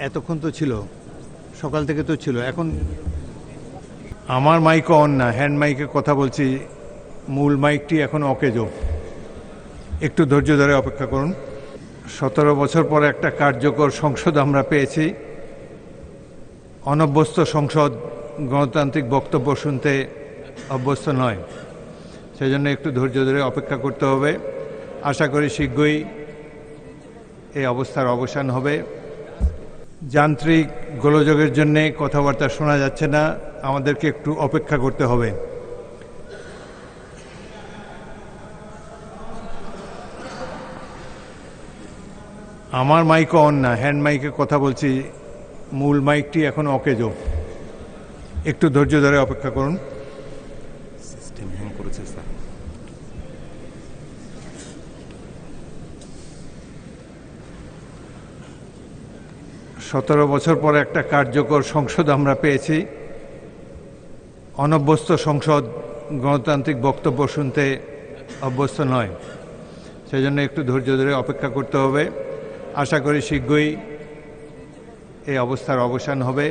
এতক্ষণ তো ছিল, সকাল থেকে তো ছিল। এখন আমার মাইক অন না, হ্যান্ড মাইকে কথা বলছি, মূল মাইকটি এখন অকেজো। একটু ধৈর্য ধরে অপেক্ষা করুন। 17 বছর পর একটা কার্যকর সংসদ আমরা পেয়েছি। অনভ্যস্ত সংসদ গণতান্ত্রিক বক্তব্য শুনতে অভ্যস্ত নয়, সেই জন্য একটু ধৈর্য ধরে অপেক্ষা করতে হবে। আশা করি শীঘ্রই এই অবস্থার অবসান হবে। যান্ত্রিক গোলযোগের জন্যে কথাবার্তা শোনা যাচ্ছে না, আমাদেরকে একটু অপেক্ষা করতে হবে। আমার মাইক অন না, হ্যান্ড মাইকে কথা বলছি, মূল মাইকটি এখন অকেজো। একটু ধৈর্য ধরে অপেক্ষা করুন। সিস্টেম হ্যাং করেছে স্যার। 17 বছর পর একটা কার্যকর সংসদ আমরা পেয়েছি। অনভ্যস্ত সংসদ গণতান্ত্রিক বক্তব্য শুনতে অভ্যস্ত নয়, সেই জন্য একটু ধৈর্য ধরে অপেক্ষা করতে হবে। আশা করি শীঘ্রই এই অবস্থার অবসান হবে।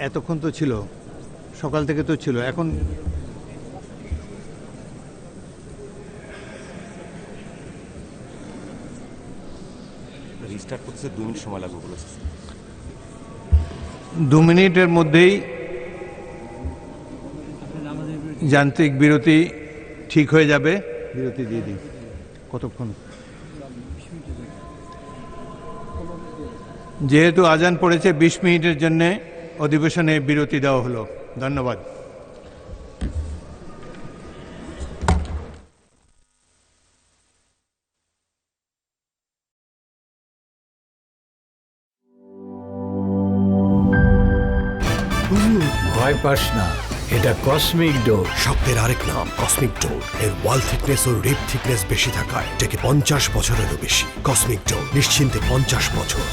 এতক্ষণ তো ছিল, সকাল থেকে তো ছিল। এখন রিস্টার্ট করতে 2 মিনিট সময় লাগবে বলেছে। 2 মিনিটের মধ্যেই যান্ত্রিক বিরতি ঠিক হয়ে যাবে। বিরতি দিয়ে দিই। কতক্ষণ? যেহেতু আজান পড়েছে, 20 মিনিটের জন্য অধিবেশনে বিরতি দেওয়া হলো। ধন্যবাদ। ভয় পাস না, এটা কসমিক ডোর। শব্দের আরেক নাম কসমিক ডোর। এর ওয়াল থিকনেস ও রিপ থিকনেস বেশি থাকায় এটাকে 50 বছরেরও বেশি। কসমিক ডোর, নিশ্চিন্তে 50 বছর।